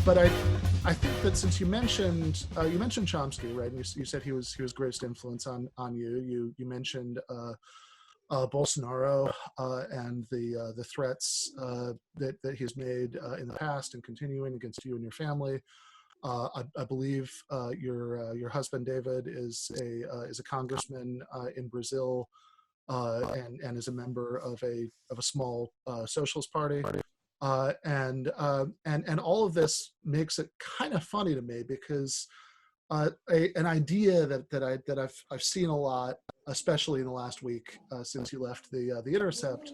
but I think that since you mentioned Chomsky, right? And you said he was greatest influence on you. You mentioned Bolsonaro and the threats that he's made in the past and continuing against you and your family. I believe your husband David is a congressman in Brazil and is a member of a small socialist party. And all of this makes it kind of funny to me because an idea that I've seen a lot, especially in the last week since you left the Intercept,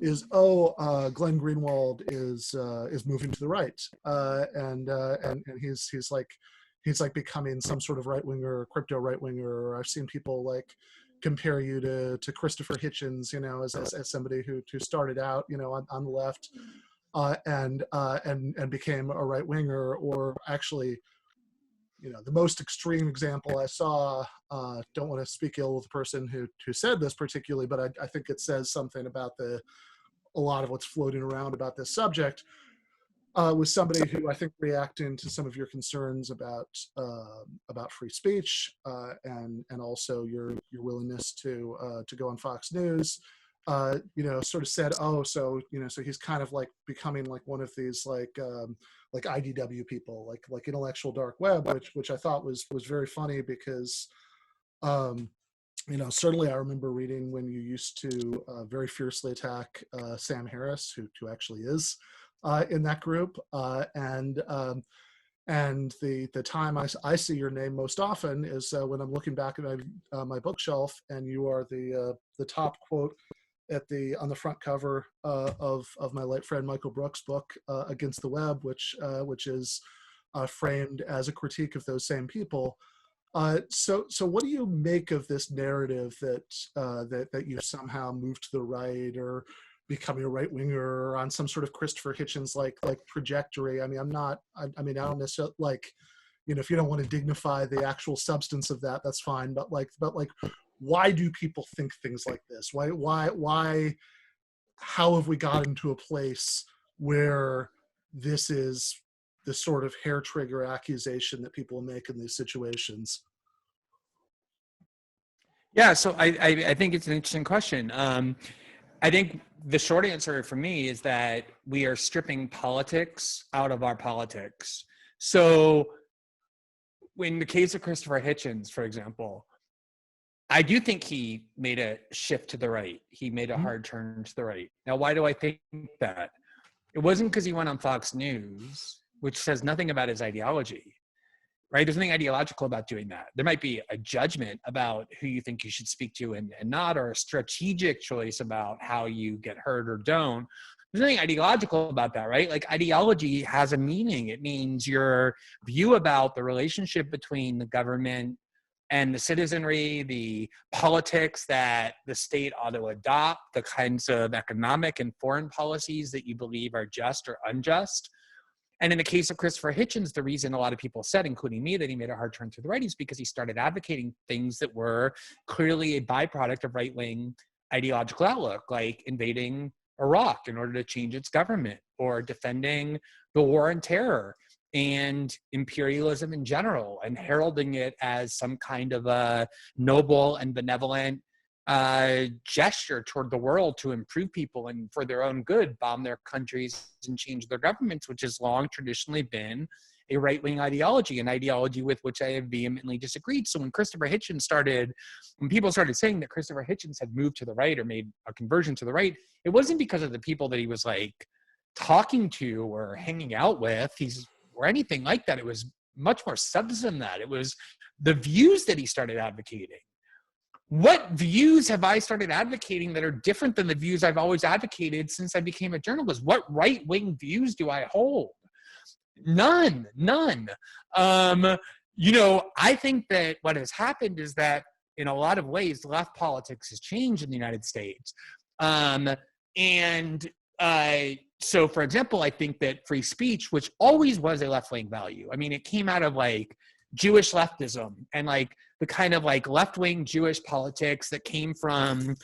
is Glenn Greenwald is moving to the right, and he's like becoming some sort of right winger, crypto right winger. Or I've seen people like compare you to Christopher Hitchens, as somebody who started out, on the left. And became a right winger, or actually, the most extreme example I saw. Don't want to speak ill of the person who said this particularly, but I think it says something about a lot of what's floating around about this subject. Was somebody who I think reacting to some of your concerns about free speech and also your willingness to go on Fox News. Sort of said, so he's kind of like becoming like one of these like IDW people, like intellectual dark web, which I thought was very funny because, certainly I remember reading when you used to very fiercely attack Sam Harris, who actually is in that group, and the time I see your name most often is when I'm looking back at my bookshelf, and you are the top quote on the front cover of my late friend Michael Brooks' book Against the Web, which is framed as a critique of those same people. So what do you make of this narrative that you somehow moved to the right or becoming a right winger or on some sort of Christopher Hitchens like trajectory? I mean, I don't necessarily like, if you don't want to dignify the actual substance of that, that's fine. But why do people think things like this? Why, how have we gotten to a place where this is the sort of hair trigger accusation that people make in these situations? Yeah, so I think it's an interesting question. I think the short answer for me is that we are stripping politics out of our politics. So in the case of Christopher Hitchens, for example, I do think he made a shift to the right. He made a hard turn to the right. Now, why do I think that? It wasn't because he went on Fox News, which says nothing about his ideology, right? There's nothing ideological about doing that. There might be a judgment about who you think you should speak to and not, or a strategic choice about how you get heard or don't. There's nothing ideological about that, right? Like, ideology has a meaning. It means your view about the relationship between the government and the citizenry, the politics that the state ought to adopt, the kinds of economic and foreign policies that you believe are just or unjust. And in the case of Christopher Hitchens, the reason a lot of people said, including me, that he made a hard turn to the right is because he started advocating things that were clearly a byproduct of right-wing ideological outlook, like invading Iraq in order to change its government, or defending the war on terror and imperialism in general, and heralding it as some kind of a noble and benevolent gesture toward the world to improve people and for their own good, bomb their countries and change their governments, which has long traditionally been a right-wing ideology, an ideology with which I have vehemently disagreed. So when people started saying that Christopher Hitchens had moved to the right or made a conversion to the right, it wasn't because of the people that he was like talking to or hanging out with, or anything like that. It was much more substance than that. It was the views that he started advocating. What views have I started advocating that are different than the views I've always advocated since I became a journalist? What right-wing views do I hold? None. I think that what has happened is that in a lot of ways, left politics has changed in the United States. So, for example, I think that free speech, which always was a left-wing value, I mean, it came out of like Jewish leftism and like the kind of like left-wing Jewish politics that came from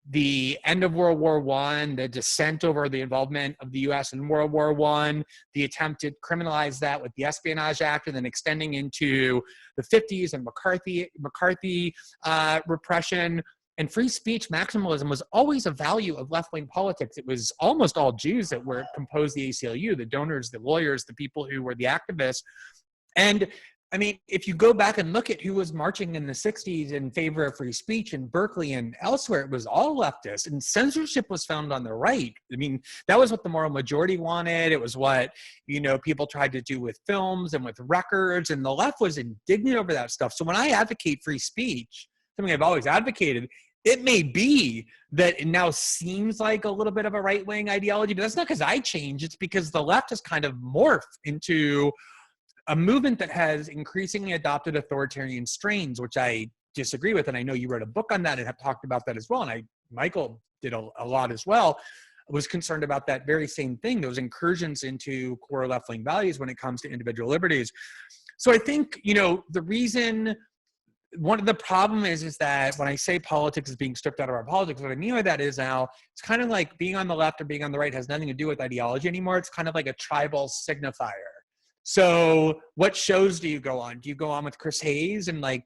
the end of World War I, the dissent over the involvement of the U.S. in World War I, the attempt to criminalize that with the Espionage Act, and then extending into the 50s and McCarthy repression. And free speech maximalism was always a value of left-wing politics. It was almost all Jews that were composed the ACLU, the donors, the lawyers, the people who were the activists. And I mean, if you go back and look at who was marching in the 60s in favor of free speech in Berkeley and elsewhere, it was all leftists, and censorship was found on the right. I mean, that was what the moral majority wanted. It was what, you know, people tried to do with films and with records, and the left was indignant over that stuff. So when I advocate free speech, something I've always advocated, it may be that it now seems like a little bit of a right-wing ideology, but that's not because I changed. It's because the left has kind of morphed into a movement that has increasingly adopted authoritarian strains, which I disagree with. And I know you wrote a book on that and have talked about that as well. And Michael did a lot as well. I was concerned about that very same thing, those incursions into core left-wing values when it comes to individual liberties. So I think, you know, the reason, one of the problem is that when I say politics is being stripped out of our politics, what I mean by that is now it's kind of like being on the left or being on the right has nothing to do with ideology anymore. It's kind of like a tribal signifier. So what shows do you go on? Do you go on with Chris Hayes and like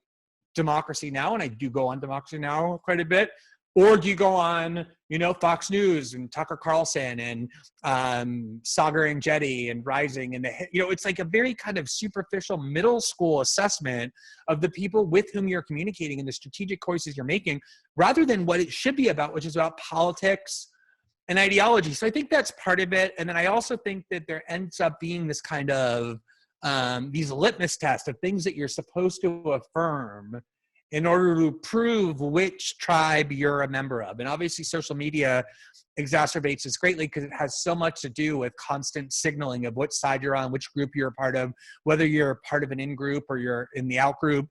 Democracy Now? And I do go on Democracy Now quite a bit. Or do you go on, you know, Fox News and Tucker Carlson and Sagar and Jetty and Rising, and you know, it's like a very kind of superficial middle school assessment of the people with whom you're communicating and the strategic choices you're making, rather than what it should be about, which is about politics and ideology. So I think that's part of it. And then I also think that there ends up being this kind of these litmus tests of things that you're supposed to affirm in order to prove which tribe you're a member of. And obviously social media exacerbates this greatly because it has so much to do with constant signaling of which side you're on, which group you're a part of, whether you're part of an in-group or you're in the out-group.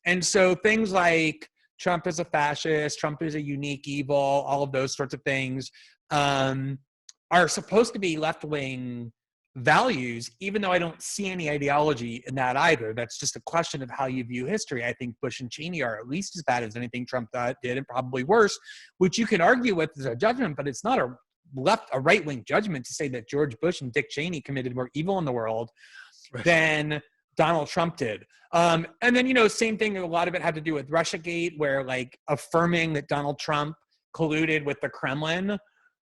And so things like Trump is a fascist, Trump is a unique evil, all of those sorts of things are supposed to be left-wing values, even though I don't see any ideology in that either. That's just a question of how you view history. I think Bush and Cheney are at least as bad as anything Trump did, and probably worse, which you can argue with as a judgment, but it's not a right-wing judgment to say that George Bush and Dick Cheney committed more evil in the world than Donald Trump did. And then, you know, same thing, a lot of it had to do with Russiagate, where like affirming that Donald Trump colluded with the Kremlin,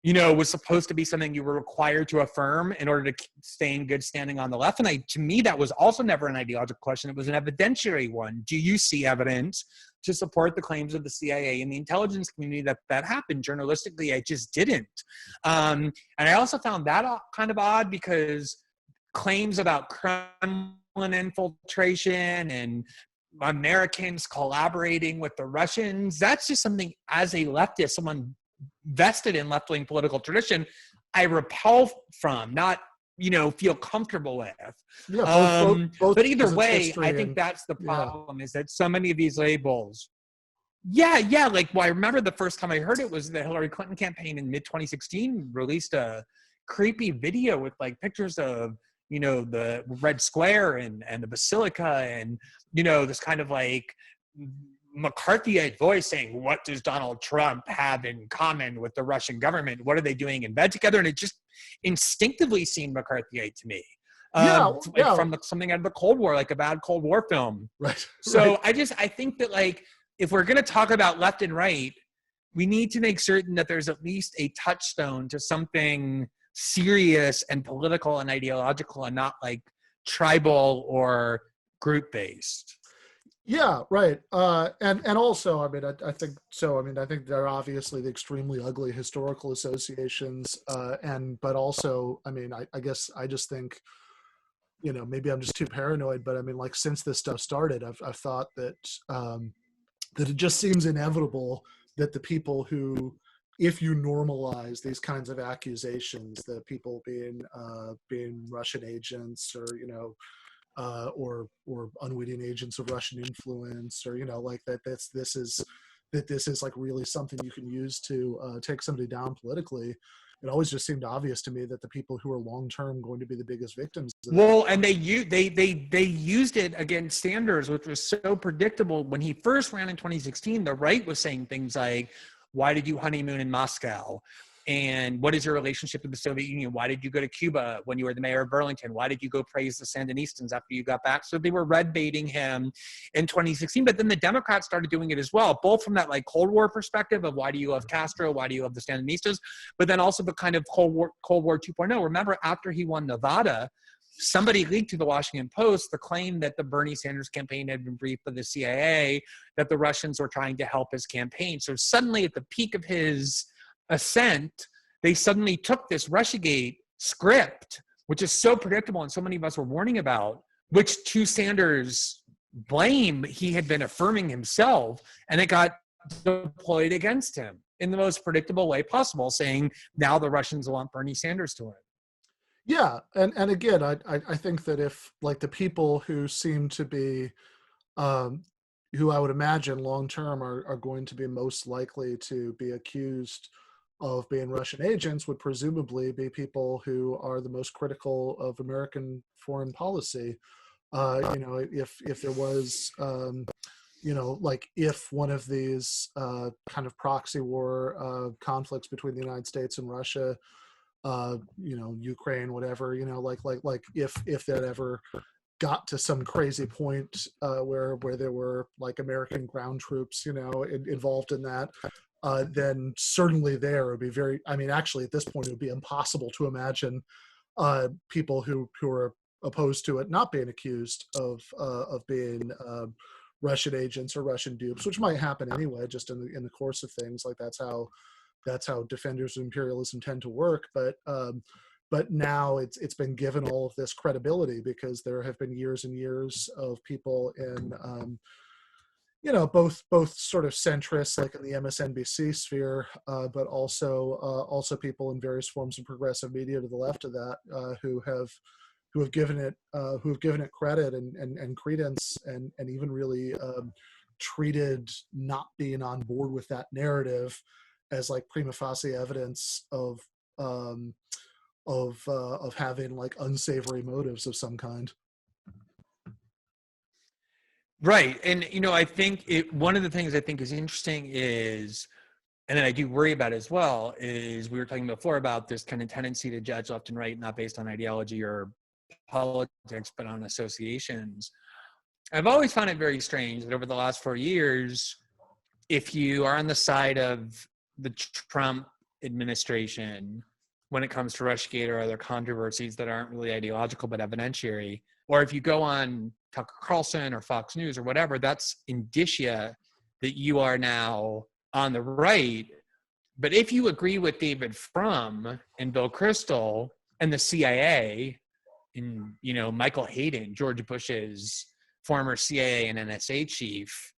you know, was supposed to be something you were required to affirm in order to stay in good standing on the left. And to me, that was also never an ideological question. It was an evidentiary one. Do you see evidence to support the claims of the CIA and the intelligence community that happened? Journalistically, I just didn't. And I also found that kind of odd because claims about Kremlin infiltration and Americans collaborating with the Russians, that's just something as a leftist, someone vested in left-wing political tradition, I repel from, not, you know, feel comfortable with. Yeah, both but either way, I think that's the problem, is that so many of these labels. Yeah. Like, well, I remember the first time I heard it was the Hillary Clinton campaign in mid-2016 released a creepy video with like pictures of, you know, the Red Square and the Basilica and, you know, this kind of like McCarthyite voice saying, what does Donald Trump have in common with the Russian government? What are they doing in bed together? And it just instinctively seemed McCarthyite to me. From something out of the Cold War, like a bad Cold War film. Right. So I think that like, if we're going to talk about left and right, we need to make certain that there's at least a touchstone to something serious and political and ideological, and not like tribal or group based. Yeah, right. And also, I mean, I think so. I mean, I think there are obviously the extremely ugly historical associations, but also, I mean, I guess I just think, you know, maybe I'm just too paranoid, but I mean, like, since this stuff started, I've thought that that it just seems inevitable that the people who, if you normalize these kinds of accusations, that people being Russian agents, or, you know, or unwitting agents of Russian influence, or, you know, like this is like really something you can use to take somebody down politically. It always just seemed obvious to me that the people who are long-term going to be the biggest victims. Well, and they used it against Sanders, which was so predictable. When he first ran in 2016, the right was saying things like, Why did you honeymoon in Moscow? And what is your relationship with the Soviet Union? Why did you go to Cuba when you were the mayor of Burlington? Why did you go praise the Sandinistas after you got back? So they were red baiting him in 2016, but then the Democrats started doing it as well, both from that like Cold War perspective of why do you love Castro? Why do you love the Sandinistas? But then also the kind of Cold War 2.0. Remember, after he won Nevada, somebody leaked to the Washington Post the claim that the Bernie Sanders campaign had been briefed by the CIA, that the Russians were trying to help his campaign. So suddenly at the peak of his ascent, they suddenly took this Russiagate script, which is so predictable and so many of us were warning about, which to Sanders' blame, he had been affirming himself, and it got deployed against him in the most predictable way possible, saying now the Russians want Bernie Sanders to win. Yeah, and again, I think that if like the people who seem to be, who I would imagine long term are going to be most likely to be accused of being Russian agents would presumably be people who are the most critical of American foreign policy. If there was, like if one of these kind of proxy war conflicts between the United States and Russia, Ukraine, whatever, like if that ever got to some crazy point where there were like American ground troops, involved in that, then certainly there would be actually at this point it would be impossible to imagine people who are opposed to it not being accused of being Russian agents or Russian dupes, which might happen anyway, just in the course of things. Like that's how defenders of imperialism tend to work. But now it's been given all of this credibility because there have been years and years of people in both sort of centrists, like in the MSNBC sphere, but also people in various forms of progressive media to the left of that, who have given it credit and credence, and even really treated not being on board with that narrative as like prima facie evidence of having like unsavory motives of some kind. Right. And, I think one of the things I think is interesting is, and then I do worry about as well, is we were talking before about this kind of tendency to judge left and right, not based on ideology or politics, but on associations. I've always found it very strange that over the last 4 years, if you are on the side of the Trump administration when it comes to Russiagate or other controversies that aren't really ideological but evidentiary, or if you go on Tucker Carlson or Fox News or whatever, that's indicia that you are now on the right. But if you agree with David Frum and Bill Kristol and the CIA and, Michael Hayden, George Bush's former CIA and NSA chief,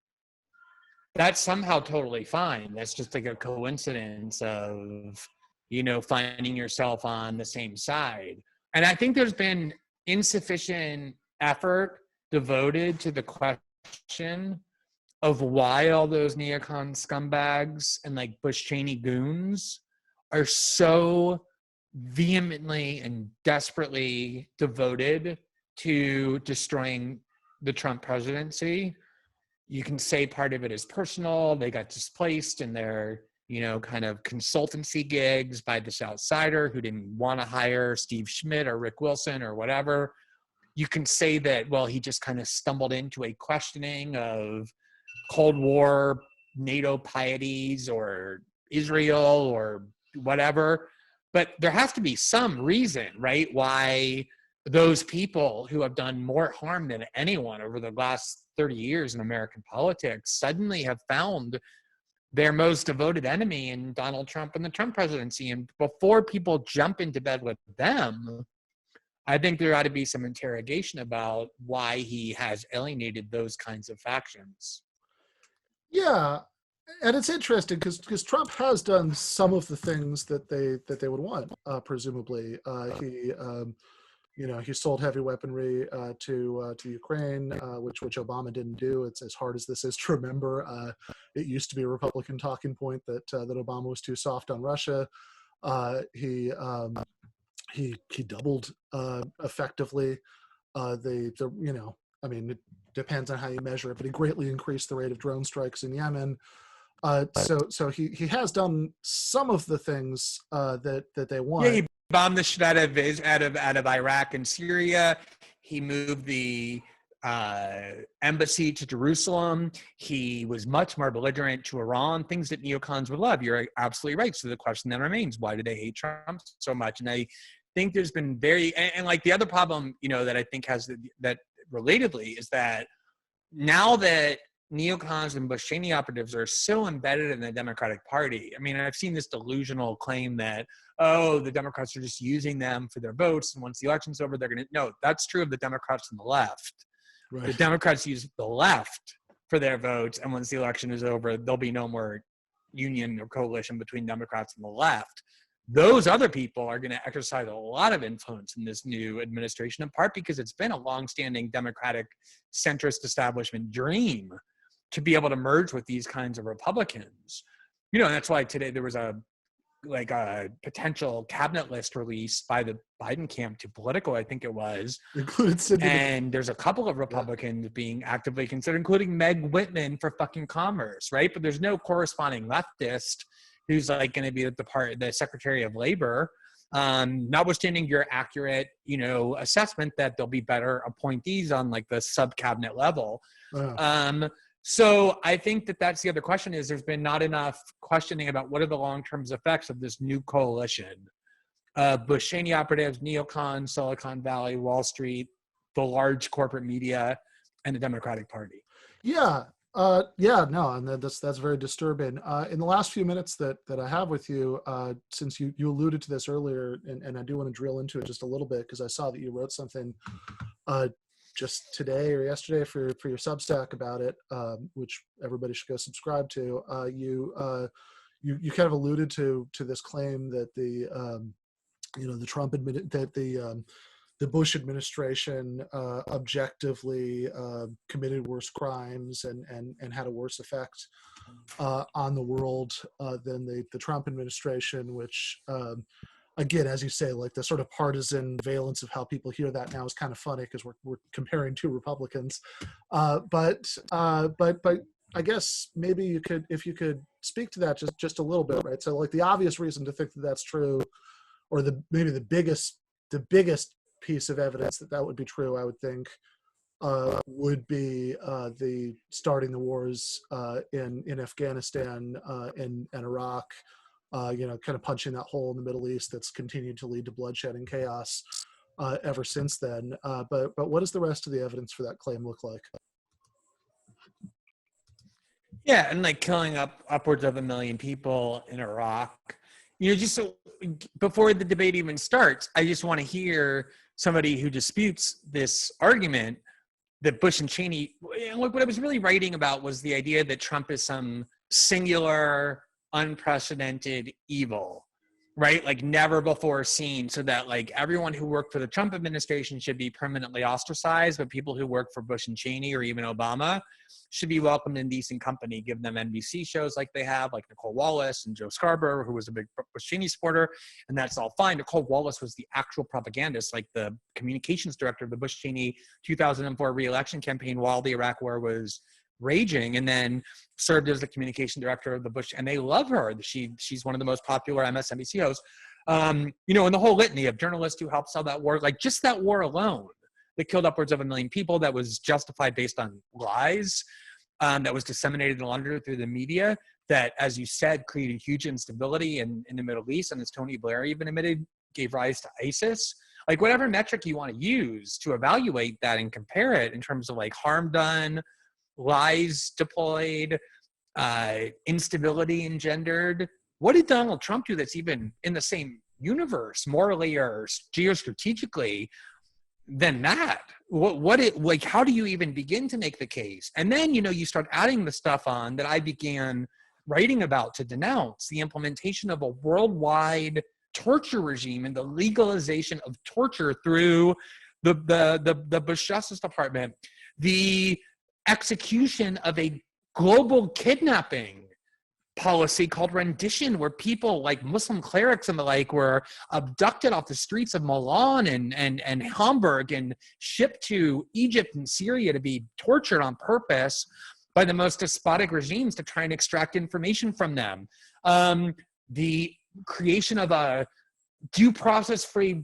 that's somehow totally fine. That's just like a coincidence of, finding yourself on the same side. And I think there's been insufficient effort devoted to the question of why all those neocon scumbags and like Bush Cheney goons are so vehemently and desperately devoted to destroying the Trump presidency. You can say part of it is personal. They got displaced in their, kind of consultancy gigs by this outsider who didn't want to hire Steve Schmidt or Rick Wilson or whatever. You can say that, well, he just kind of stumbled into a questioning of Cold War NATO pieties or Israel or whatever. But there has to be some reason, right, why those people who have done more harm than anyone over the last 30 years in American politics suddenly have found their most devoted enemy in Donald Trump and the Trump presidency. And before people jump into bed with them, I think there ought to be some interrogation about why he has alienated those kinds of factions. Yeah, and it's interesting because Trump has done some of the things that they would want. Presumably, he sold heavy weaponry to Ukraine, which Obama didn't do. It's as hard as this is to remember. It used to be a Republican talking point that Obama was too soft on Russia. He doubled effectively it depends on how you measure it, but he greatly increased the rate of drone strikes in Yemen. So he has done some of the things that they want. Yeah, he bombed the shit out of Iraq and Syria. He moved the embassy to Jerusalem. He was much more belligerent to Iran, things that neocons would love. You're absolutely right. So the question then remains, why do they hate Trump so much? And I think there's been and like the other problem, that I think has that relatedly is that now that neocons and Bush Cheney operatives are so embedded in the Democratic Party. I mean, I've seen this delusional claim that, the Democrats are just using them for their votes, and once the election's over, they're going to... No, that's true of the Democrats on the left. Right. The Democrats use the left for their votes, and once the election is over, there'll be no more union or coalition between Democrats and the left. Those other people are going to exercise a lot of influence in this new administration, in part because it's been a longstanding Democratic centrist establishment dream to be able to merge with these kinds of Republicans. And that's why today there was a potential cabinet list released by the Biden camp to Politico, I think it was. And there's a couple of Republicans being actively considered, including Meg Whitman for fucking commerce, right? But there's no corresponding leftist who's going to be the Secretary of Labor, notwithstanding your accurate, assessment that there'll be better appointees on the sub-cabinet level. So I think that's the other question is there's been not enough questioning about what are the long-term effects of this new coalition. Bush Cheney operatives, neocons, Silicon Valley, Wall Street, the large corporate media, and the Democratic Party. Yeah. And that's very disturbing. In the last few minutes that I have with you, since you alluded to this earlier, and I do want to drill into it just a little bit because I saw that you wrote something just today or yesterday for your Substack about it, which everybody should go subscribe to. You kind of alluded to this claim that the Trump that the Bush administration objectively committed worse crimes and had a worse effect on the world than the Trump administration, which again, as you say, the sort of partisan valence of how people hear that now is kind of funny because we're comparing two Republicans. But I guess maybe if you could speak to that just a little bit, right? So the obvious reason to think that that's true, or maybe the biggest piece of evidence that would be true, I would think, would be the starting the wars in Afghanistan and Iraq. Kind of punching that hole in the Middle East that's continued to lead to bloodshed and chaos ever since then. But what does the rest of the evidence for that claim look like? Yeah, and killing upwards of 1 million people in Iraq. Just so before the debate even starts, I just want to hear somebody who disputes this argument that Bush and Cheney. What I was really writing about was the idea that Trump is some singular, unprecedented evil, right? Never before seen, so that everyone who worked for the Trump administration should be permanently ostracized, but people who work for Bush and Cheney or even Obama should be welcomed in decent company, give them NBC shows like they have, like Nicole Wallace and Joe Scarborough, who was a big Bush Cheney supporter, and that's all fine. Nicole Wallace was the actual propagandist, the communications director of the Bush Cheney 2004 re-election campaign while the Iraq war was raging, and then served as the communication director of the Bush, and they love her. She's one of the most popular MSNBC hosts. And the whole litany of journalists who helped sell that war, just that war alone that killed upwards of 1 million people, that was justified based on lies, that was disseminated and laundered through the media, that, as you said, created huge instability in the Middle East, and as Tony Blair even admitted, gave rise to ISIS. Whatever metric you want to use to evaluate that and compare it in terms of harm done, lies deployed, instability engendered. What did Donald Trump do that's even in the same universe, morally or geostrategically, than that? How do you even begin to make the case? And then, you start adding the stuff on that I began writing about to denounce, the implementation of a worldwide torture regime and the legalization of torture through the Bush Justice Department, the execution of a global kidnapping policy called rendition, where people like Muslim clerics and the like were abducted off the streets of Milan and Hamburg and shipped to Egypt and Syria to be tortured on purpose, by the most despotic regimes to try and extract information from them. The creation of a due process-free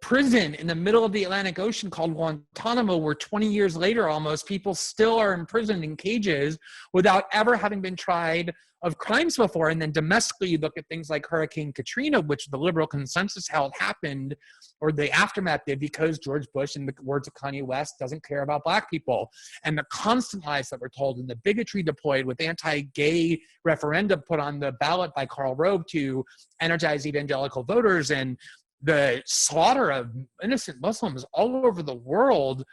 prison in the middle of the Atlantic Ocean called Guantanamo, where 20 years later almost people still are imprisoned in cages without ever having been tried of crimes before. And then domestically, you look at things like Hurricane Katrina, which the liberal consensus held happened, or the aftermath did, because George Bush, in the words of Kanye West, doesn't care about Black people. And the constant lies that were told and the bigotry deployed with anti-gay referenda put on the ballot by Karl Rove to energize evangelical voters, and the slaughter of innocent Muslims all over the world.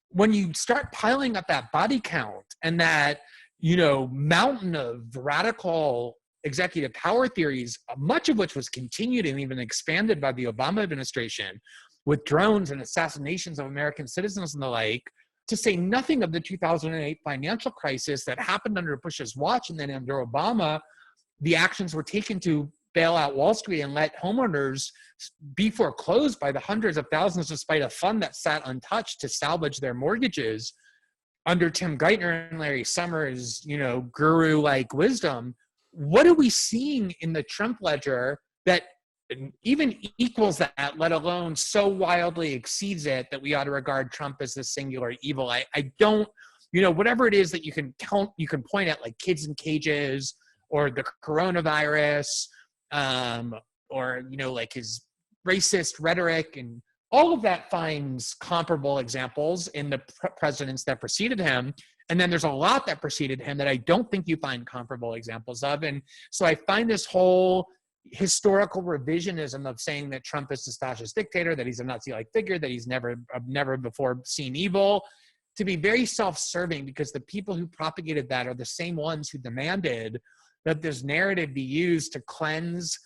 When you start piling up that body count and that, mountain of radical executive power theories, much of which was continued and even expanded by the Obama administration with drones and assassinations of American citizens and the like, to say nothing of the 2008 financial crisis that happened under Bush's watch, and then under Obama, the actions were taken to bail out Wall Street and let homeowners be foreclosed by the hundreds of thousands despite a fund that sat untouched to salvage their mortgages under Tim Geithner and Larry Summers, guru-like wisdom. What are we seeing in the Trump ledger that even equals that, let alone so wildly exceeds it, that we ought to regard Trump as this singular evil? I don't, whatever it is that you can count, you can point at, like kids in cages or the coronavirus, or like his racist rhetoric, and all of that finds comparable examples in the presidents that preceded him. And then there's a lot that preceded him that I don't think you find comparable examples of. And so I find this whole historical revisionism of saying that Trump is this fascist dictator, that he's a Nazi-like figure, that he's never before seen evil, to be very self-serving, because the people who propagated that are the same ones who demanded that this narrative be used to cleanse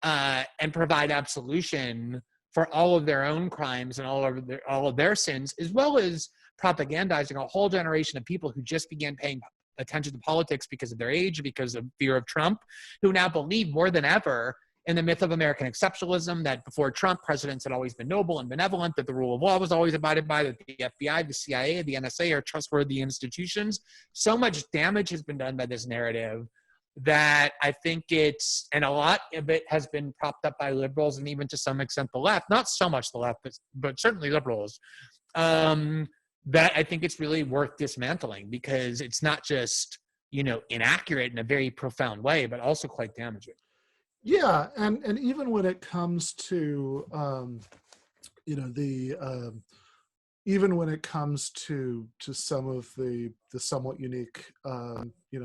and provide absolution for all of their own crimes and all of their sins, as well as propagandizing a whole generation of people who just began paying attention to politics because of their age, because of fear of Trump, who now believe more than ever in the myth of American exceptionalism, that before Trump, presidents had always been noble and benevolent, that the rule of law was always abided by, that the FBI, the CIA, the NSA are trustworthy institutions. So much damage has been done by this narrative that I think and a lot of it has been propped up by liberals and even to some extent the left, not so much the left, but certainly liberals, that I think it's really worth dismantling, because it's not just, inaccurate in a very profound way, but also quite damaging. Yeah, and even when it comes to, even when it comes to some of the somewhat unique,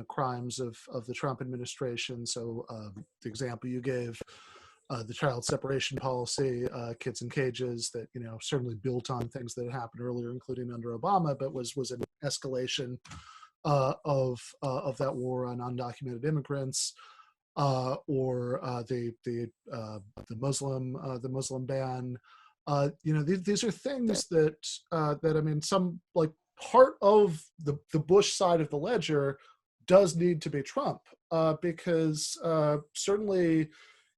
crimes of the Trump administration. So the example you gave, the child separation policy, kids in cages, that certainly built on things that had happened earlier, including under Obama, but was an escalation of that war on undocumented immigrants, or the Muslim ban. These are things that I mean, some, like, part of the Bush side of the ledger does need to be Trump, because certainly,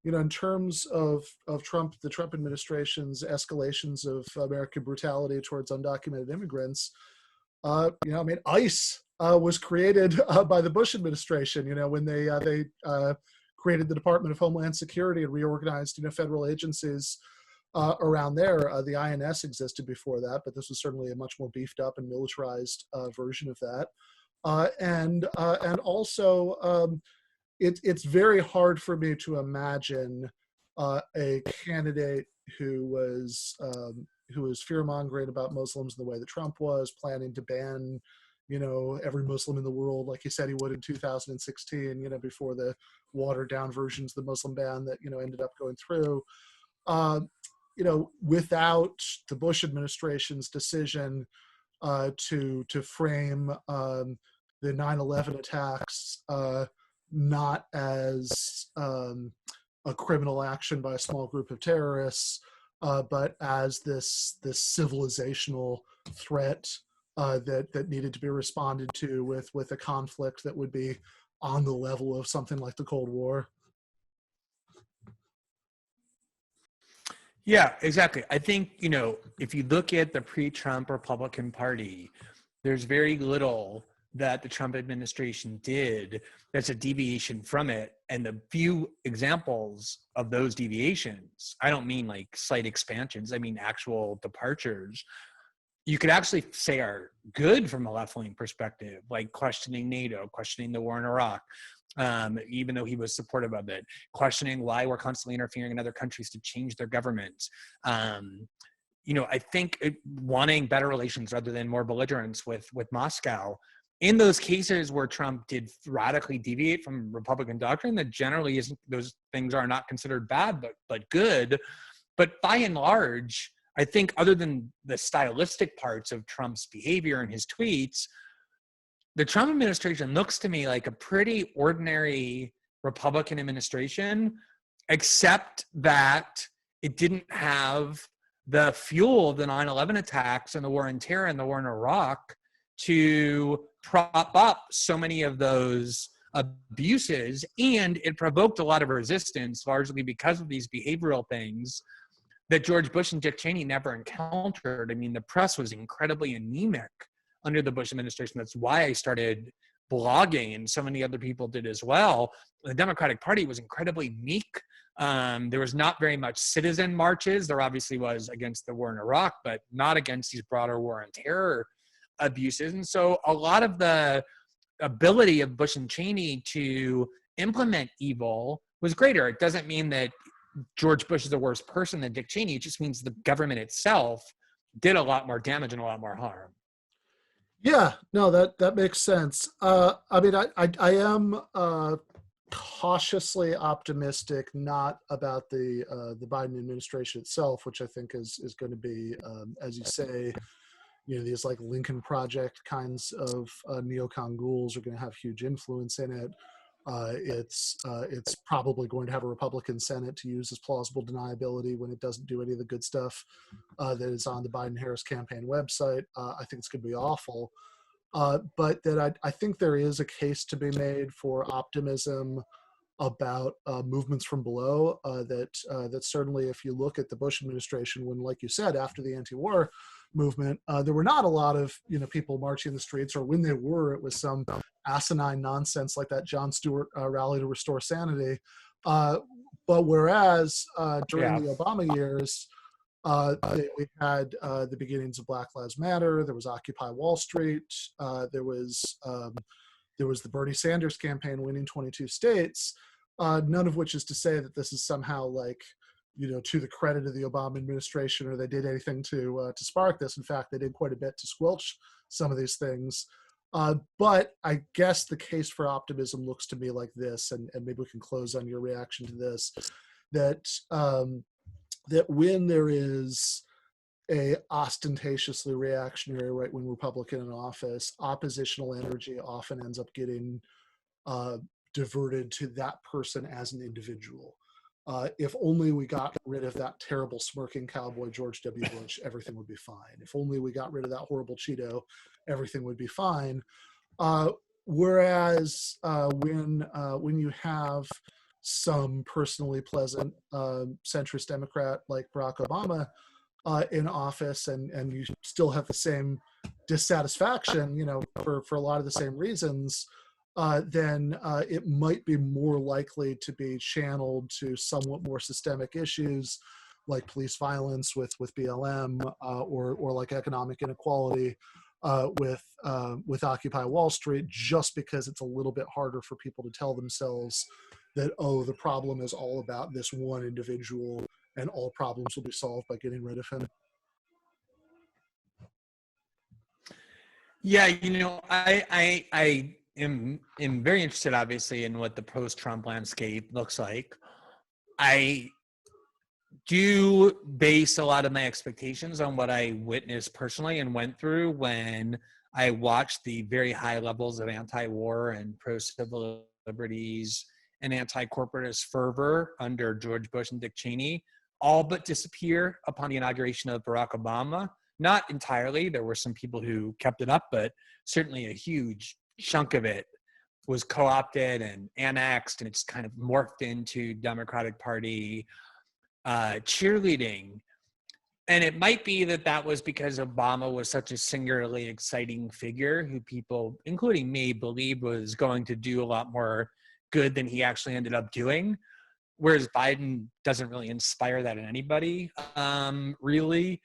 in terms of Trump, the Trump administration's escalations of American brutality towards undocumented immigrants, ICE was created by the Bush administration. When they created the Department of Homeland Security and reorganized federal agencies around there. The INS existed before that, but this was certainly a much more beefed up and militarized version of that. And also, it's very hard for me to imagine a candidate who was fear-mongering about Muslims in the way that Trump was, planning to ban every Muslim in the world, like he said he would in 2016, before the watered down versions of the Muslim ban that ended up going through. Without the Bush administration's decision to frame the 9/11 attacks not as a criminal action by a small group of terrorists, but as this civilizational threat that needed to be responded to with a conflict that would be on the level of something like the Cold War. Yeah, exactly. I think, if you look at the pre-Trump Republican Party, there's very little that the Trump administration did that's a deviation from it, and the few examples of those deviations, I don't mean like slight expansions, I mean actual departures, you could actually say are good from a left-wing perspective, like questioning NATO, questioning the war in Iraq, even though he was supportive of it, questioning why we're constantly interfering in other countries to change their governments. I think wanting better relations rather than more belligerence with Moscow. In those cases where Trump did radically deviate from Republican doctrine, that generally isn't, those things are not considered bad, but good. But by and large, I think other than the stylistic parts of Trump's behavior and his tweets, the Trump administration looks to me like a pretty ordinary Republican administration, except that it didn't have the fuel of the 9/11 attacks and the war on terror and the war in Iraq to prop up so many of those abuses. And it provoked a lot of resistance, largely because of these behavioral things that George Bush and Dick Cheney never encountered. I mean, the press was incredibly anemic under the Bush administration. That's why I started blogging, and so many other people did as well. The Democratic Party was incredibly meek. There was not very much citizen marches. There obviously was against the war in Iraq, but not against these broader war on terror abuses. And so a lot of the ability of Bush and Cheney to implement evil was greater. It doesn't mean that George Bush is a worse person than Dick Cheney. It just means the government itself did a lot more damage and a lot more harm. Yeah, no, that makes sense. I mean, I am cautiously optimistic, not about the Biden administration itself, which I think is going to be, as you say, these like Lincoln Project kinds of neocon ghouls are going to have huge influence in it. It's probably going to have a Republican Senate to use as plausible deniability when it doesn't do any of the good stuff that is on the Biden-Harris campaign website. I think it's going to be awful. But that I think there is a case to be made for optimism about movements from below. That certainly, if you look at the Bush administration, when, like you said, after the anti-war movement, there were not a lot of people marching the streets, or when they were, it was some asinine nonsense like that Jon Stewart rally to restore sanity. But whereas during the Obama years, we had the beginnings of Black Lives Matter. There was Occupy Wall Street. There was the Bernie Sanders campaign winning 22 states. None of which is to say that this is somehow like, to the credit of the Obama administration, or they did anything to spark this. In fact, they did quite a bit to squelch some of these things. But I guess the case for optimism looks to me like this, and maybe we can close on your reaction to this, that when there is a ostentatiously reactionary right-wing Republican in office, oppositional energy often ends up getting diverted to that person as an individual. If only we got rid of that terrible smirking cowboy George W. Bush, everything would be fine. If only we got rid of that horrible Cheeto, everything would be fine. Whereas when you have some personally pleasant centrist Democrat like Barack Obama in office, and you still have the same dissatisfaction, for a lot of the same reasons, then it might be more likely to be channeled to somewhat more systemic issues like police violence with BLM, or like economic inequality with Occupy Wall Street, just because it's a little bit harder for people to tell themselves that, oh, the problem is all about this one individual and all problems will be solved by getting rid of him. Yeah, I am very interested, obviously, in what the post-Trump landscape looks like. I do base a lot of my expectations on what I witnessed personally and went through when I watched the very high levels of anti-war and pro-civil liberties and anti-corporatist fervor under George Bush and Dick Cheney all but disappear upon the inauguration of Barack Obama. Not entirely. There were some people who kept it up, but certainly a huge chunk of it was co-opted and annexed, and it's kind of morphed into Democratic Party cheerleading. And it might be that that was because Obama was such a singularly exciting figure who people, including me, believed was going to do a lot more good than he actually ended up doing. Whereas Biden doesn't really inspire that in anybody, really.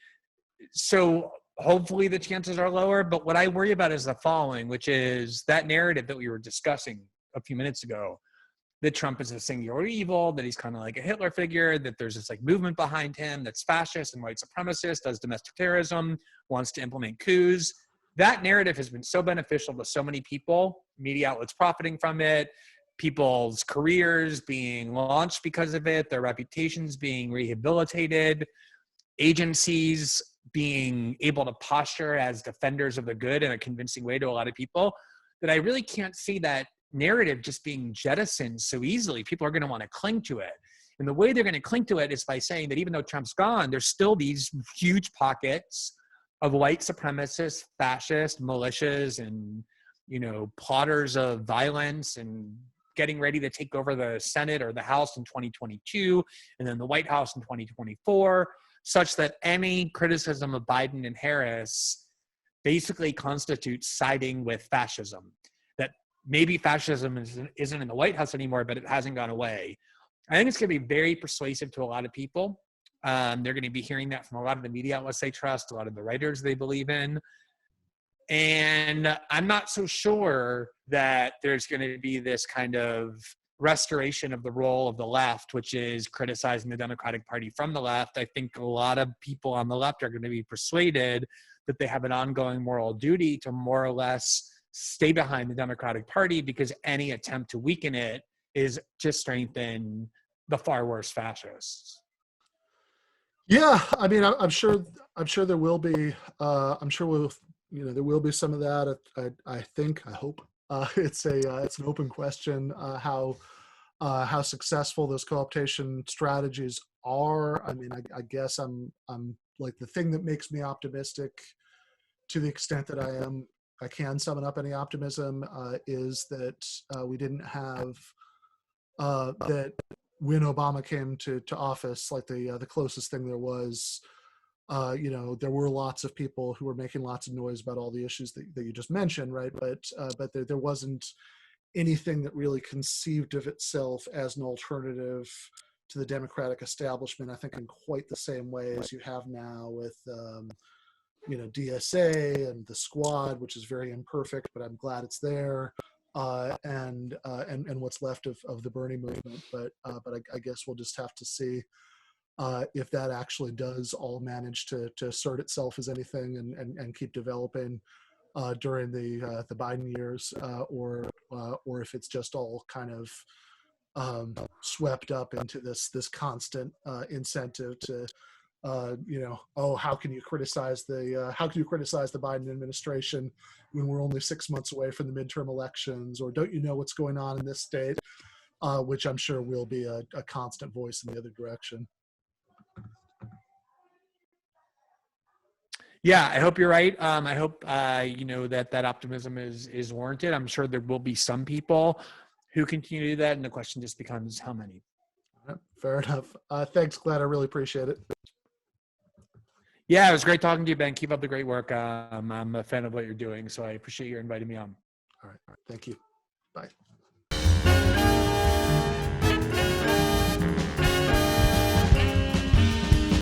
So hopefully the chances are lower. But what I worry about is the following, which is that narrative that we were discussing a few minutes ago, that Trump is a singular evil, that he's kind of like a Hitler figure, that there's this like movement behind him that's fascist and white supremacist, does domestic terrorism, wants to implement coups. That narrative has been so beneficial to so many people, media outlets profiting from it, people's careers being launched because of it, their reputations being rehabilitated, agencies being able to posture as defenders of the good in a convincing way to a lot of people, that I really can't see that narrative just being jettisoned so easily. People are going to want to cling to it. And the way they're going to cling to it is by saying that even though Trump's gone, there's still these huge pockets of white supremacists, fascists, militias, and, you know, plotters of violence and getting ready to take over the Senate or the House in 2022, and then the White House in 2024, such that any criticism of Biden and Harris basically constitutes siding with fascism. That maybe fascism isn't in the White House anymore, but it hasn't gone away. I think it's going to be very persuasive to a lot of people. They're going to be hearing that from a lot of the media outlets they trust, a lot of the writers they believe in. And I'm not so sure that there's going to be this kind of restoration of the role of the left, which is criticizing the Democratic Party from the left. I think a lot of people on the left are going to be persuaded that they have an ongoing moral duty to more or less stay behind the Democratic Party, because any attempt to weaken it is to strengthen the far worse fascists. Yeah, I mean, I'm sure there will be. I'm sure there will be some of that. I think, I hope. It's an open question how successful those co-optation strategies are. I mean, I guess I'm like, the thing that makes me optimistic, to the extent that I can summon up any optimism, is that we didn't have that when Obama came to office, like the closest thing there was, there were lots of people who were making lots of noise about all the issues that you just mentioned, right? But there wasn't anything that really conceived of itself as an alternative to the Democratic establishment, I think, in quite the same way as you have now with, DSA and the Squad, which is very imperfect, but I'm glad it's there, and what's left of the Bernie movement. But I guess we'll just have to see if that actually does all manage to assert itself as anything and keep developing during the Biden years, or if it's just all kind of swept up into this constant incentive to how can you criticize the Biden administration when we're only 6 months away from the midterm elections, or don't you know what's going on in this state, which I'm sure will be a constant voice in the other direction. Yeah, I hope you're right. I hope that optimism is warranted. I'm sure there will be some people who continue to do that, and the question just becomes how many. Fair enough. Thanks, Glenn. I really appreciate it. Yeah, it was great talking to you, Ben. Keep up the great work. I'm a fan of what you're doing, so I appreciate you inviting me on. All right. Thank you. Bye.